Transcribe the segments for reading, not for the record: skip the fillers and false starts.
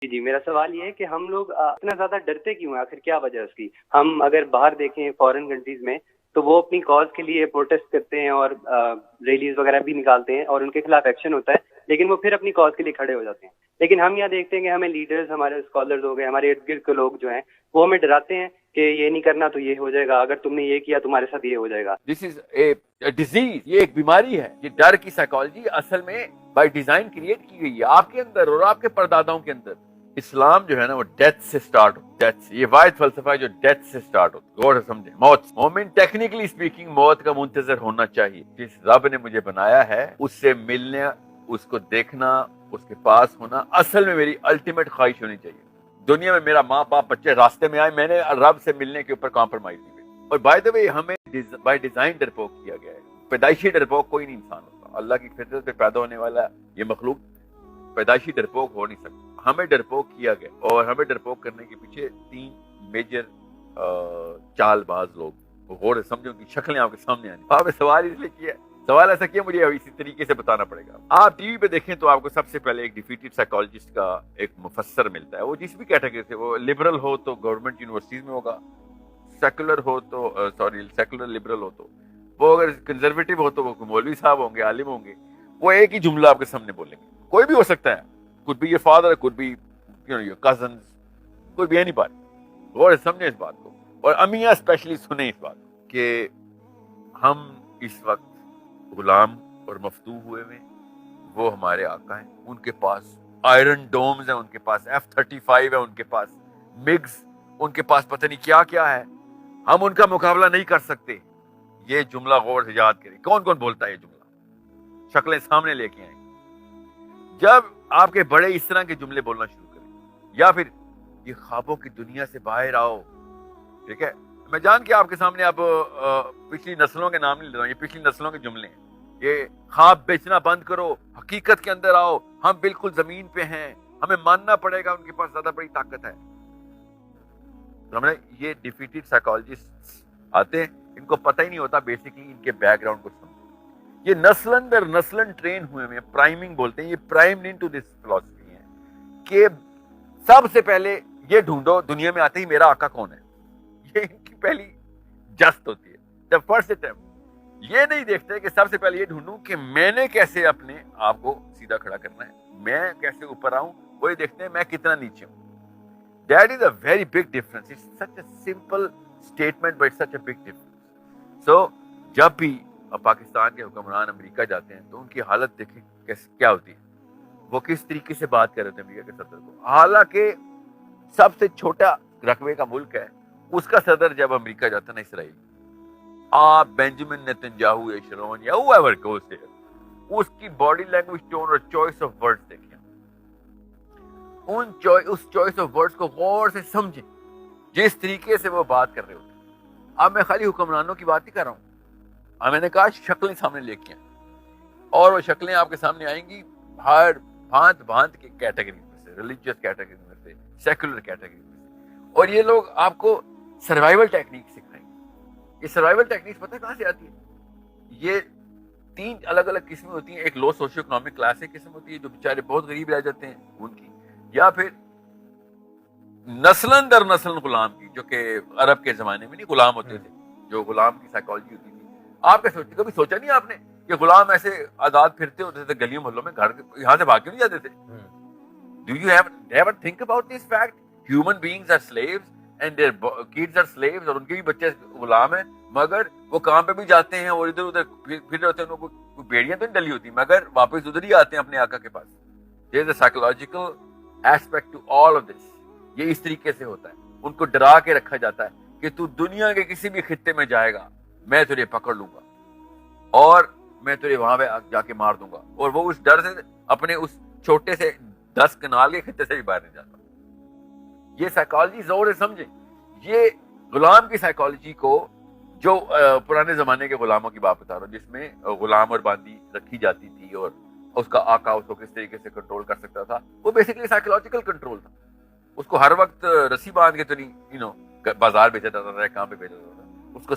جی جی، میرا سوال یہ ہے کہ ہم لوگ اتنا زیادہ ڈرتے کیوں ہیں؟ آخر کیا وجہ ہے اس کی؟ ہم اگر باہر دیکھیں فورن کنٹریز میں تو وہ اپنی کاز کے لیے پروٹیسٹ کرتے ہیں اور ریلیز وغیرہ بھی نکالتے ہیں اور ان کے خلاف ایکشن ہوتا ہے، لیکن وہ پھر اپنی کاز کے لیے کھڑے ہو جاتے ہیں. لیکن ہم یہاں دیکھتے ہیں کہ ہمیں لیڈرز، ہمارے اسکالرز ہو گئے، ہمارے ارد گرد کے لوگ جو ہیں وہ ہمیں ڈراتے ہیں کہ یہ نہیں کرنا تو یہ ہو جائے گا، اگر تم نے یہ کیا تمہارے ساتھ یہ ہو جائے گا. دس از اے ڈیزیز، یہ ایک بیماری ہے. یہ ڈر کی سائیکالوجی اصل میں بائی ڈیزائن کریٹ کی گئی ہے آپ کے اندر اور آپ کے پرداداؤں کے اندر. اسلام جو ہے نا وہ ڈیتھ سے سٹارٹ ہو، ڈیتھ، یہ واحد فلسفہ ہے جو ڈیتھ سے سٹارٹ ہوتا ہے. غور سے سمجھیں، موت. مومن ٹیکنیکلی اسپیکنگ موت کا منتظر ہونا چاہیے. جس رب نے مجھے بنایا ہے اس سے ملنے، اس کو دیکھنا، اس کے پاس ہونا اصل میں میری الٹیمیٹ خواہش ہونی چاہیے. دنیا میں میرا ماں باپ بچے راستے میں آئے، میں نے رب سے ملنے کے اوپر کمپرومائز نہیں. اور بائی دا وے ہمیں بائی ڈیزائن ڈرپوک کیا گیا ہے. پیدائشی ڈرپوک کوئی نہیں انسان ہوتا. اللہ کی فطرت پہ پیدا ہونے والا یہ مخلوق پیدائشی ڈرپوک ہو نہیں سکتا. ہمیں ڈرپوک کیا گیا اور ہمیں ڈرپوک کرنے کے پیچھے 3 میجر چال باز لوگ. غور سے سمجھو کہ شکلیں آپ کے سامنے آنی. آپ نے سوال اس لیے کیا، سوال ایسا کیا مجھے اسی طریقے سے بتانا پڑے گا. آپ ٹی وی پہ دیکھیں تو آپ کو سب سے پہلے ایک ڈیفیٹڈ سائیکالوجسٹ کا ایک مفسر ملتا ہے. وہ جس بھی کیٹیگری سے، وہ لبرل ہو تو گورنمنٹ یونیورسٹیز میں ہوگا، سیکولر ہو تو سیکولر لبرل ہو تو وہ، اگر کنزرویٹو ہو تو وہ مولوی صاحب ہوں گے، عالم ہوں گے. وہ ایک ہی جملہ آپ کے سامنے بولیں گے. کوئی بھی ہو سکتا ہے، could be your father, could be your cousins, could be anybody. غور سے سمجھیں اس بات کو. اور امیاں اسپیشلی سنیں اس بات کو کہ ہم اس وقت غلام اور مفتوح ہوئے ہوئے، وہ ہمارے آقا ہیں. ان کے پاس آئرن ڈومز ہیں، ان کے پاس F-35 ہے، ان کے پاس مگز، ان کے پاس پتہ نہیں کیا کیا ہے. ہم ان کا مقابلہ نہیں کر سکتے. یہ جملہ غور سے یاد کریں. کون کون بولتا ہے یہ جملہ؟ شکلیں سامنے لے کے آئیں. جب آپ کے بڑے اس طرح کے جملے بولنا شروع کریں، یا پھر یہ خوابوں کی دنیا سے باہر آؤ. ٹھیک ہے، میں جان کے آپ کے سامنے اب پچھلی نسلوں کے نام نہیں لے رہا ہوں، یہ پچھلی نسلوں کے جملے ہیں. یہ خواب بیچنا بند کرو، حقیقت کے اندر آؤ، ہم بالکل زمین پہ ہیں، ہمیں ماننا پڑے گا ان کے پاس زیادہ بڑی طاقت ہے. یہ ڈیفیٹڈ سائیکالوجسٹ آتے ہیں، ان کو پتہ ہی نہیں ہوتا بیسیکلی ان کے بیک گراؤنڈ کو سمجھو. یہ نسلن در نسلن ٹرین ہوئے ہیں، پرائمنگ بولتے ہیں. یہ پرائمڈ انٹو دس فلسفی ہے کہ سب سے پہلے یہ ڈھونڈو دنیا میں آتے ہی میرا آقا کون ہے. یہ ان کی پہلی جست ہوتی ہے، دا فرسٹ اٹیمپٹ. یہ نہیں دیکھتے کہ سب سے پہلے یہ ڈھونڈوں کہ میں نے کیسے اپنے آپ کو سیدھا کھڑا کرنا ہے، میں کیسے اوپر آؤں. وہی دیکھتے ہیں میں کتنا نیچے ہوں. That is a very big difference. It's such a simple statement, but it's such a big difference. So, جب بھی پاکستان کے حکمران امریکہ جاتے ہیں تو ان کی حالت دیکھیں کیا ہوتی ہے. وہ کس طریقے سے بات کر رہے تھے امریکہ کے صدر کو. حالانکہ سب سے چھوٹا رقبے کا ملک ہے، اس کا صدر جب امریکہ جاتا ہے نا، اسرائیل، آپ بینجامن نیتنیاہو یا شرون یا whoever goes there، اس کی باڈی لینگویج، ٹون اور چوائس آف ورڈز دیکھیں. اس چوائس آف ورڈز کو غور سے سمجھیں جس طریقے سے وہ بات کر رہے ہوتے ہیں. اب میں خالی حکمرانوں کی بات ہی کر رہا ہوں. میں نے کہا شکلیں سامنے لے کے آئیں، اور وہ شکلیں آپ کے سامنے آئیں گی ہر بھانت بھانت کی کیٹیگری میں سے، ریلیجیس کیٹیگری میں سے، سیکولر کیٹیگری میں سے. اور یہ لوگ آپ کو سروائیول ٹیکنیک سکھائیں گے. یہ سروائیول ٹیکنیک پتہ کہاں سے آتی ہے؟ یہ 3 الگ الگ قسمیں ہوتی ہیں. ایک لو سوشو اکنامک کلاس ایک قسم ہوتی ہے جو بیچارے بہت غریب رہ جاتے ہیں ان کی، یا پھر نسلن در نسل غلام کی، جو کہ عرب کے زمانے میں نہیں غلام ہوتے تھے، جو غلام کی سائیکالوجی ہوتی تھی. آپ کے سوچتے کبھی سوچا نہیں آپ نے کہ غلام ایسے آزاد پھرتے ہوتے تھے گلیوں محلوں میں، گھر یہاں سے بھاگ کے نہیں جاتے تھے؟ Do you ever think about this fact? Human beings are slaves and their kids are slaves، اور ان کے بھی بچے غلام ہیں، مگر وہ کام پہ بھی جاتے ہیں اور ادھر ادھر پھر رہتے ہیں. ان کو بیڑیاں تو نہیں ڈلی ہوتی، مگر واپس ادھر ہی آتے ہیں اپنے آقا کے پاس. There is a psychological aspect to all of this. یہ اس طریقے سے ہوتا ہے. ان کو ڈرا کے رکھا جاتا ہے کہ تو دنیا کے کسی بھی خطے میں جائے گا، میں تجھے پکڑ لوں گا اور میں تجھے وہاں پہ جا کے مار دوں گا. اور وہ اس ڈر سے اپنے اس چھوٹے سے 10 کنال کے خطے سے بھی باہر نہیں جاتا. یہ سائیکالوجی زور سے سمجھیں. یہ غلام کی سائیکالوجی کو، جو پرانے زمانے کے غلاموں کی بات بتا رہا ہوں، جس میں غلام اور باندی رکھی جاتی تھی اور اس کا آقا اس کو کس طریقے سے کنٹرول کر سکتا تھا، وہ بیسیکلی سائیکولوجیکل کنٹرول تھا. اس کو ہر وقت رسی باندھ کے تو نہیں بازار بھیجا جاتا تھا، کہاں پہ بھیجا جاتا تھا. اس کو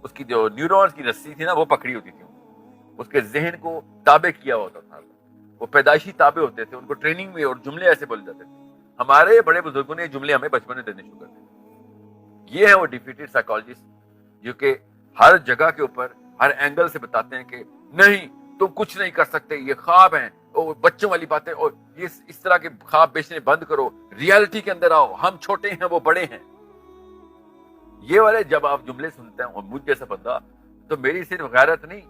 اس کی جو نیورونز کی رسی تھی نا، وہ پکڑی ہوتی تھی، اس کے ذہن کو تابع کیا ہوتا تھا. وہ پیدائشی تابع ہوتے تھے, ان کو ٹریننگ میں اور جملے ایسے بولے جاتے تھے. ہمارے بڑے بزرگوں نے یہ جملے ہمیں بچپن میں دینے شروع کر دیے. یہ ہے وہ ڈیفیٹڈ سائیکالوجسٹ جو کہ ہر جگہ کے اوپر ہر اینگل سے بتاتے ہیں کہ نہیں تم کچھ نہیں کر سکتے, یہ خواب ہیں اور بچوں والی باتیں, اور یہ اس طرح کے خواب بیچنے بند کرو, ریالٹی کے اندر آؤ, ہم چھوٹے ہیں وہ بڑے ہیں. یہ والے جب آپ جملے سنتے ہیں اور مجھ جیسا بندہ, تو میری صرف غیرت نہیں,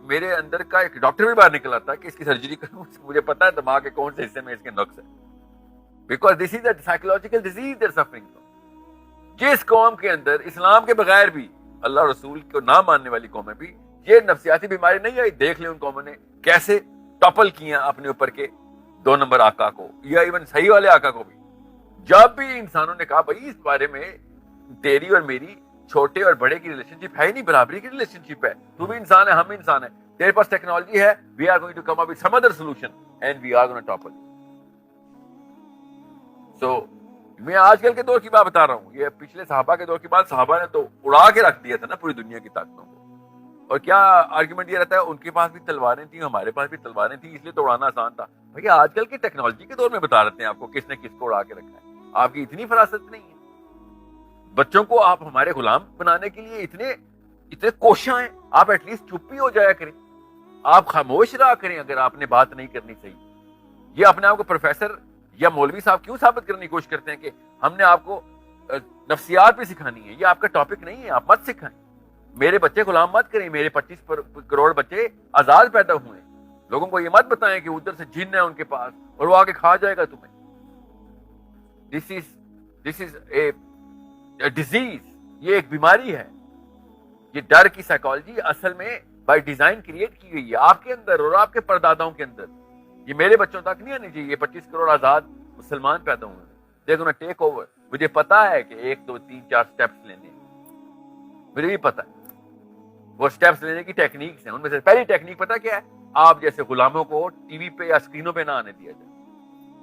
میرے اندر کا ایک ڈاکٹر بھی باہر نکل آتا ہے کہ اس کی سرجری کروں. مجھے پتا ہے دماغ کے کون سے حصے میں اس کے نقص ہے, because this is a psychological disease they are suffering from. جس قوم کے اندر اسلام کے بغیر بھی اللہ رسول کو نہ ماننے والی قومیں بھی یہ نفسیاتی بیماری نہیں آئی, دیکھ لیں ان قوموں نے کیسے ٹاپل کیا اپنے اوپر کے 2 نمبر آقا کو, یا ایون صحیح والے آقا کو بھی. جب بھی انسانوں نے کہا بھائی اس بارے میں تیری اور میری چھوٹے اور بڑے کی ریلیشن شپ ہے نہیں, برابری کی ریلیشن شپ ہے, تو بھی انسان ہے ہم بھی انسان ہیں, تیرے پاس ٹیکنالوجی ہے, we are going to come up with some other solution and we are gonna topple. So میں آج کل کے دور کی بات بتا رہا ہوں, یہ پچھلے صحابہ کے دور کی بات, صحابہ نے تو اڑا کے رکھ دیا تھا نا پوری دنیا کی طاقتوں کو. اور کیا آرگومنٹ یہ رہتا ہے ان کے پاس بھی تلواریں تھیں, ہمارے پاس بھی تلواریں تھیں, اس لیے تو اڑانا آسان تھا. بھائی آج کل کی ٹیکنالوجی کے دور میں بتا رہتے ہیں آپ کو کس نے کس کو اڑا کے رکھا ہے. آپ کی اتنی فراست نہیں ہے. بچوں کو آپ ہمارے غلام بنانے کے لیے اتنے کوشاں ہیں, آپ ایٹ لیسٹ چپ ہی ہو جایا کریں, آپ خاموش رہا کریں اگر آپ نے بات نہیں کرنی صحیح. یہ اپنے آپ کو پروفیسر یا مولوی صاحب کیوں ثابت کرنے کی کوشش کرتے ہیں کہ ہم نے آپ کو نفسیات بھی سکھانی ہے. یہ آپ کا ٹاپک نہیں ہے, آپ مت سکھائیں. میرے بچے غلام مت کریں, میرے 25 کروڑ بچے آزاد پیدا ہوئے. لوگوں کو یہ مت بتائیں کہ ادھر سے جن ہے ان کے پاس اور وہ آگے کھا جائے گا تمہیں. دس از اے ڈیزیز, یہ ایک بیماری ہے. یہ ڈر کی سائیکالوجی اصل میں بائی ڈیزائن کریٹ کی گئی ہے آپ کے اندر اور آپ کے پرداداؤں کے اندر. یہ میرے بچوں تک نہیں آنی چاہیے. یہ 25 کروڑ آزاد مسلمان پیدا ہوئے ہیں, they're gonna take over. مجھے پتا ہے کہ 1 2 3 4 سٹیپس لینے ہیں, مجھے بھی پتا ہے وہ سٹیپس لینے کی ٹیکنیکس ہیں. ان میں سے پہلی ٹیکنیک پتا کیا ہے, آپ جیسے غلاموں کو ٹی وی پہ یا اسکرینوں پہ نہ آنے دیا جائے,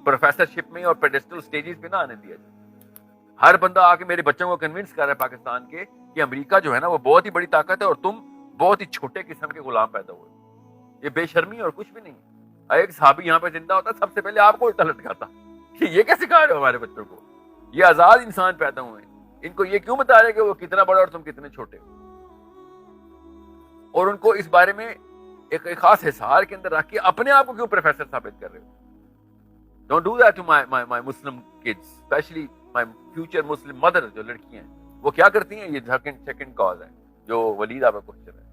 پروفیسر شپ میں اور پیڈسٹل سٹیجز پہ نہ آنے دیا جائے. ہر بندہ آ کے میرے بچوں کو کنونس کر رہا ہے پاکستان کے کہ امریکہ جو ہے نا وہ بہت ہی بڑی طاقت ہے اور تم بہت ہی چھوٹے قسم کے غلام پیدا ہوئے. یہ بے شرمی اور کچھ بھی نہیں. ایک صحابی یہاں پہ زندہ ہوتا سب سے پہلے آپ کو الٹا لٹکاتا کہ یہ کیسے کہا رہے ہو ہمارے بچوں کو, یہ آزاد انسان پیدا ہوئے ہیں, ان کو یہ کیوں بتا رہے کہ وہ کتنا بڑا اور تم کتنے چھوٹے ہو. اور ان کو اس بارے میں ایک خاص حصار کے اندر رکھ کے اپنے آپ کو کیوں پروفیسر ثابت کر رہے ہو. Don't do that to my Muslim kids, especially my future Muslim mother. جو لڑکیاں ہیں وہ کیا کرتی ہیں, یہ سیکنڈ کاز ہے جو ولید آپ کا کوشچن ہے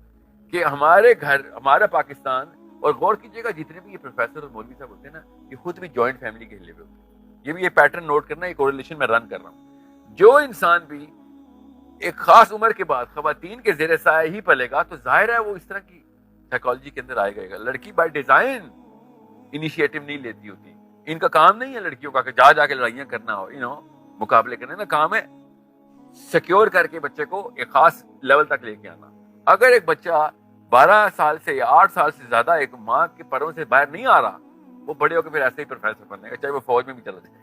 کہ ہمارے گھر ہمارا پاکستان, اور غور کیجیے گا جتنے بھی یہ پروفیسر اور مولوی صاحب ہوتے ہیں نا یہ خود بھی جوائنٹ فیملی کے ہلے ہوئے ہوتے ہیں. یہ بھی یہ پیٹرن نوٹ کرنا, یہ کورلیشن میں رن کر رہا ہوں. جو انسان بھی ایک خاص عمر کے بعد خواتین کے زیر سایہ ہی پلے گا تو ظاہر ہے وہ اس طرح کی سائیکالوجی کے اندر آئے گا. لڑکی بائی ڈیزائن انیشیٹو نہیں لیتی ہوتی. ان کا کام نہیں ہے لڑکیوں کا کہ جا کے لڑائیاں کرنا ہو, مقابلے کرنے کا کام ہے سیکیور کر کے بچے کو ایک خاص لیول تک لے کے آنا. اگر ایک بچہ 12 سال سے یا 8 سال سے زیادہ ایک ماں کے پروں سے باہر نہیں آ رہا, وہ بڑے ہو کے پھر ایسے ہی پروفیسر بننے گا, چاہے وہ فوج میں بھی چلا جائے.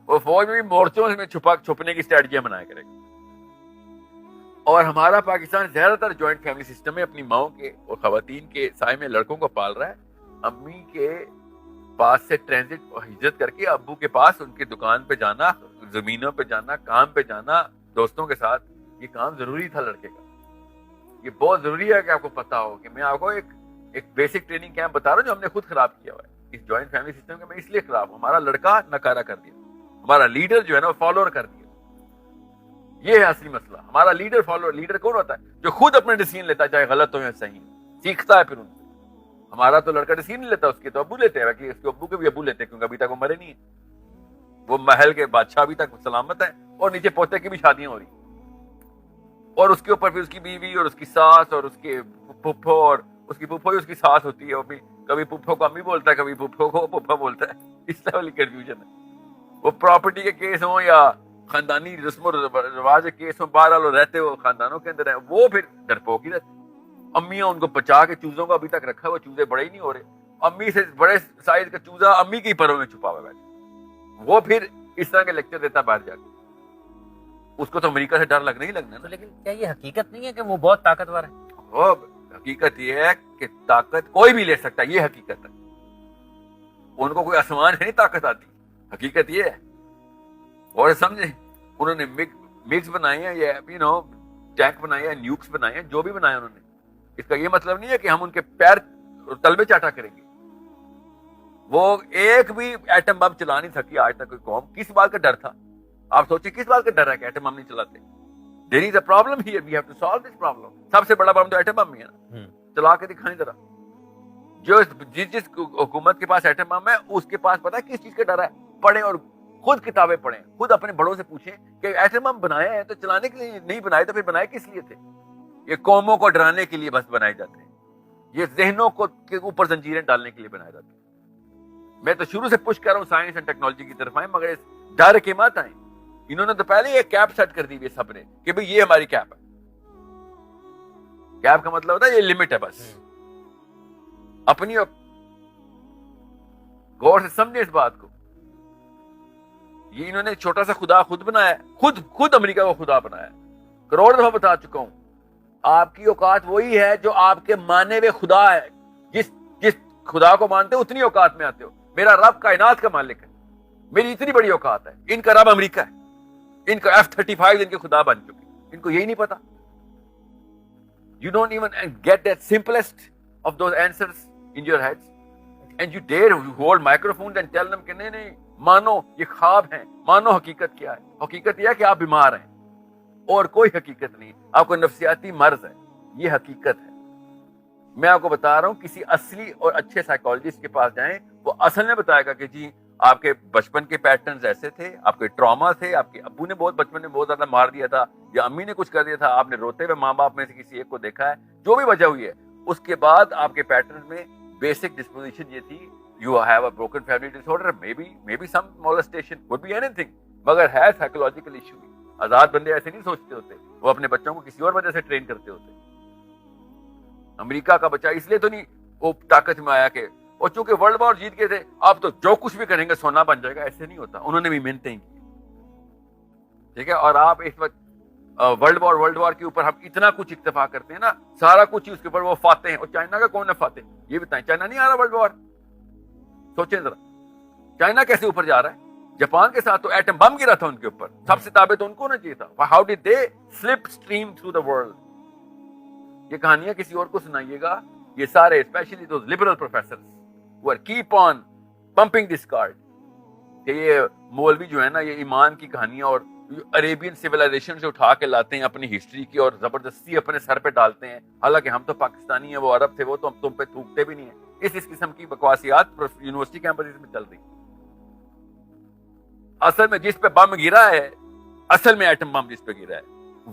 وہ فوج میں بھی مورچوں میں چھپنے کی اسٹریٹجیاں بنایا کرے گا. اور ہمارا پاکستان زیادہ تر جوائنٹ فیملی سسٹم میں اپنی ماؤں کے اور خواتین کے سائے میں لڑکوں کو پال رہا ہے. امی کے پاس سے ٹرانزٹ اور ہجرت کر کے ابو کے پاس ان کی دکان پہ جانا, زمینوں پہ جانا, کام پہ جانا دوستوں کے ساتھ, یہ کام ضروری تھا لڑکے کا. یہ بہت ضروری ہے کہ آپ کو پتا ہو کہ میں آپ کو ایک بیسک ٹریننگ کیمپ بتا رہا ہوں جو ہم نے خود خراب کیا ہوا ہے. اس جوائنٹ فیملی سسٹم کا میں اس لیے خراب ہوں, ہمارا لڑکا نکارا کر دیا, ہمارا لیڈر جو ہے نا وہ فالوور کر دیا. یہ ہے اصلی مسئلہ. ہمارا لیڈر فالوور, لیڈر کون ہوتا ہے جو خود اپنے ڈیسیژن لیتا ہے چاہے غلط ہو یا صحیح, سیکھتا ہے پھر ان سے. ہمارا تو لڑکا ڈیسیژن نہیں لیتا, اس کے تو ابو لیتے ہیں, اس کے ابو کے بھی ابو لیتے ہیں کیونکہ ابھی تک وہ مرے نہیں ہیں. وہ محل کے بادشاہ ابھی تک سلامت ہیں اور نیچے پوتے کی بھی شادیاں ہو رہی ہیں, اور اس کے اوپر پھر اس کی بیوی اور اس کی ساس اور اس کے پھپھو, اور اس کی پھپھو ہی اس کی ساس ہوتی ہے. وہ بھی کبھی پھپھو کو امی بولتا ہے, کبھی پھپھو کو پھپھا بولتا ہے. اس لیول کی کنفیوژن ہے. وہ پراپرٹی کے کیس ہوں یا خاندانی رسم و رواج کے کیس ہوں, بہرحال وہ رہتے وہ خاندانوں کے اندر ہیں, وہ پھر ڈرپوک ہی رہتے. امیاں ان کو بچا کے چوزوں کو ابھی تک رکھا ہے, وہ چوزے بڑے ہی نہیں ہو رہے. امی سے بڑے سائز کا چوزا امی کے پروں میں چھپا ہوا بیٹھا, وہ پھر اس طرح کے لیکچر دیتا باہر جا کے. اس کو تو امریکہ سے ڈر لگنا ہی لگنا ہے. لیکن کیا یہ حقیقت نہیں ہے کہ وہ بہت طاقتور ہے؟ وہ حقیقت یہ ہے کہ طاقت کوئی بھی لے سکتا ہے, یہ حقیقت ہے. ان کو کوئی آسمان سے نہیں طاقت آتی, حقیقت یہ ہے. اور سمجھیں, انہوں نے مکس بنائے ہیں, یہ ٹینک بنائے ہیں, نیوکس بنائے ہیں, جو بھی بنائے انہوں نے. اس کا یہ مطلب نہیں ہے کہ ہم ان کے پیر تلبے چاٹا کریں گے. وہ ایک بھی ایٹم بم چلا نہیں سکی آج تک کوئی قوم. کس بات کا ڈر تھا؟ آپ سوچیں کس بات کا ڈر ہے کہ ایٹم بم نہیں چلاتے؟ There is a problem here. We have to solve this problem. سب سے بڑا بم تو ایٹم بم ہی ہے نا. چلا کے دکھائیں ذرا. جس حکومت کے پاس ایٹم بم ہے اس کے پاس پتا ہے کس چیز کا ڈر ہے؟ پڑھیں اور خود کتابیں پڑھیں, خود اپنے بڑوں سے پوچھیں کہ ایٹم بم بنایا ہے تو چلانے کے لیے نہیں بنائے تو پھر بنائے کس لیے تھے؟ یہ قوموں کو ڈرانے کے لیے بس بنائے جاتے ہیں. یہ ذہنوں کو کے اوپر زنجیریں ڈالنے کے لیے بنائے جاتے ہیں. میں تو شروع سے پوش کر رہا ہوں سائنس اینڈ ٹیکنالوجی کی طرف آئیں, مگر اس ڈر کے مت آئیں. انہوں نے تو پہلے یہ کیپ سیٹ کر دی ہوئی سب نے کہ بھئی یہ ہماری کیپ ہے. کیپ کا مطلب ہوتا ہے یہ لمٹ ہے بس. اپنی غور سے سمجھے اس بات کو. یہ انہوں نے چھوٹا سا خدا خود بنایا ہے, خود امریکہ کو خدا بنایا ہے. کروڑ دفعہ بتا چکا ہوں, آپ کی اوقات وہی ہے جو آپ کے مانے ہوئے خدا ہے. جس خدا کو مانتے ہو اتنی اوقات میں آتے ہو. میرا رب کائنات کا مالک ہے, میری اتنی بڑی اوقات ہے. ان کا رب امریکہ ہے, ان کا F-35 ان کے خدا بن چکے. ان کو یہی نہیں پتا. You don't even get that simplest of those answers in your heads. And you dare hold microphones and tell them کہ نہیں مانو یہ خواب ہیں, مانو حقیقت کیا ہے. حقیقت یہ ہے کہ آپ بیمار ہیں اور کوئی حقیقت نہیں. آپ کو نفسیاتی مرض ہے, یہ حقیقت ہے. میں آپ کو بتا رہا ہوں کسی اصلی اور اچھے سائیکالوجسٹ کے پاس جائیں, وہ اصل میں بتائے گا کہ جی آپ کے بچپن کے پیٹرنز ایسے تھے, آپ کے ٹراما تھے, آپ کے ابو نے بچپن میں بہت زیادہ مار دیا تھا یا امی نے کچھ کر دیا تھا, آپ نے روتے ہوئے ماں باپ میں سے کسی ایک کو دیکھا ہے, جو بھی وجہ ہوئی ہے, اس کے بعد آپ کے پیٹرن میں بیسک ڈسپوزیشن یہ تھی, you have a broken family disorder, may be some molestation, would be anything, مگر ہے سائیکولوجیکل ایشو. آزاد بندے ایسے نہیں سوچتے ہوتے, وہ اپنے بچوں کو کسی اور وجہ سے ٹرین کرتے ہوتے. امریکہ کا بچہ اس لیے تو نہیں وہ طاقت میں آیا کہ اور چونکہ ورلڈ وار جیت گئے تھے آپ تو جو کچھ بھی کریں گے سونا بن جائے گا. ایسے نہیں ہوتا. انہوں نے بھی محنتیں کی, ٹھیک ہے. اور آپ اس وقت ورلڈ وار کے اوپر ہم اتنا کچھ اکتفا کرتے ہیں نا, سارا کچھ ہی اس کے اوپر وہ فاتح ہیں. اور چائنا کا کون ہے فاتح؟ یہ بتائیں, چائنا نہیں آ رہا ورلڈ وار. سوچیں ذرا, چائنا کیسے اوپر جا رہا ہے؟ جاپان کے ساتھ تو ایٹم بم گرا تھا ان کے اوپر, سب سے تابع تو ان کو ہونا چاہیے تھا. How did they slip stream through the world. یہ کہانیاں کسی اور کو سنائیے گا, یہ سارے especially those liberal professors who are keep on pumping this card کہ یہ مولوی جو ہے نا یہ ایمان کی کہانیاں اور عربین سویلائزیشن سے اٹھا کے لاتے ہیں اپنی ہسٹری کی اور زبردستی اپنے سر پہ ڈالتے ہیں, حالانکہ ہم تو پاکستانی ہیں, وہ عرب تھے, وہ تو تم پہ تھوکتے بھی نہیں ہیں. اس قسم کی بکواسیات یونیورسٹی کیمپس میں چل رہی. اصل میں جس پہ بم گرا ہے, اصل میں ایٹم بم جس پہ گرا ہے,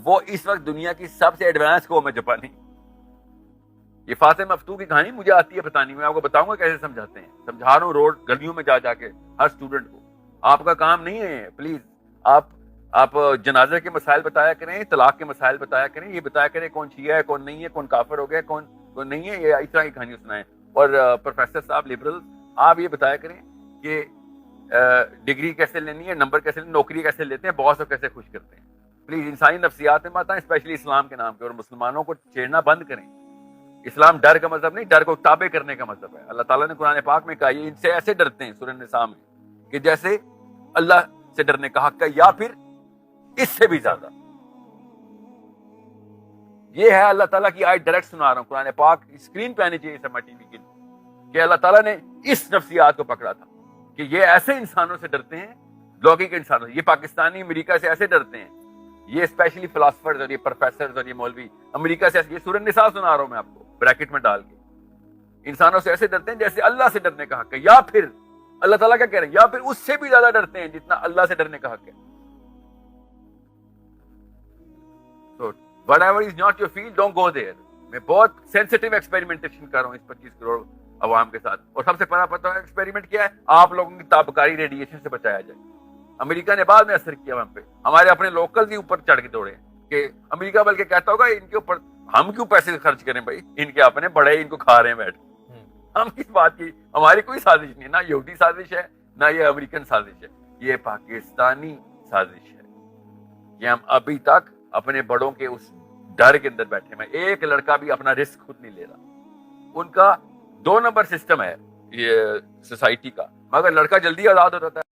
وہ اس وقت دنیا کی سب سے ایڈوانس قوم ہے جاپانی. یہ فاطمہ مفتوح کی کہانی مجھے آتی ہے بتانی, میں آپ کو بتاؤں گا کیسے سمجھاتے ہیں. سمجھا رہا ہوں روڈ گلیوں میں جا کے ہر اسٹوڈنٹ کو. آپ کا کام نہیں ہے, پلیز آپ جنازے کے مسائل بتایا کریں, طلاق کے مسائل بتایا کریں, یہ بتایا کریں کون شیعہ ہے کون نہیں ہے, کون کافر ہو گیا کون نہیں ہے, یہ اس طرح کی کہانیاں سنائیں. اور پروفیسر صاحب لبرل, آپ یہ بتایا کریں کہ ڈگری کیسے لینی ہے, نمبر کیسے لینی, نوکری کیسے لیتے ہیں, باس کو کیسے خوش کرتے ہیں. پلیز انسانی نفسیات میں مت آئیں, اسپیشلی اسلام کے نام پہ, اور مسلمانوں کو چھیڑنا بند کریں. اسلام ڈر کا مذہب نہیں, ڈر کو تابع کرنے کا مذہب ہے. اللہ تعالیٰ نے قرآن پاک میں کہا یہ ان سے ایسے ڈرتے ہیں سورہ النساء میں کہ جیسے اللہ سے ڈرنے کا حق ہے یا پھر اس سے بھی زیادہ. یہ ہے اللہ تعالیٰ کی آیت, ڈائریکٹ سنا رہا ہوں قرآن پاک, اسکرین پہ آنی چاہیے سما ٹی وی کے, کہ اللہ تعالیٰ نے اس نفسیات کو پکڑا تھا کہ یہ ایسے انسانوں سے ڈرتے ہیں, لوگی کے انسانوں سے. یہ پاکستانی امریکہ سے ایسے ڈرتے ہیں, یہ اسپیشلی فلاسفرز اور یہ پروفیسرز اور یہ مولوی امریکہ سے. یہ سورہ النساء سنا رہا ہوں میں آپ کو بریکٹ میں ڈال کے. انسانوں سے ایسے ڈرتے ہیں جیسے اللہ سے ڈرنے کا حق ہے, یا پھر اللہ تعالیٰ کیا کہہ رہے ہیں, یا پھر اس سے بھی زیادہ ڈرتے ہیں جتنا اللہ سے ڈرنے کا حق ہے. So whatever is not your field, don't go there. میں بہت سینسٹیو ایکسپیریمنٹیشن کر رہا ہوں اس 25 کروڑ عوام کے ساتھ. اور سب سے پہلا پتہ ہے ایکسپیریمنٹ کیا ہے, آپ لوگوں کی تابکاری ریڈیشن سے بچایا جائے. امریکہ نے بعد میں اثر کیا ہم پہ, ہمارے اپنے لوکل کے اوپر چڑھ کے دوڑے کہ امریکہ بلکہ کہتا ہوگا ان کے اوپر ہم کیوں پیسے خرچ کریں بھائی, ان کے اپنے بڑے ان کو کھا رہے ہیں بیٹھ. ہم کس بات کی, ہماری کوئی سازش نہیں, نہ یہودی سازش ہے نہ یہ امریکن سازش ہے, یہ پاکستانی سازش ہے. یہ ہم ابھی تک اپنے بڑوں کے اس ڈر کے اندر بیٹھے ہوئے. ایک لڑکا بھی اپنا رسک خود نہیں لے رہا. ان کا 2 نمبر سسٹم ہے یہ سوسائٹی کا, مگر لڑکا جلدی آزاد ہو جاتا ہے.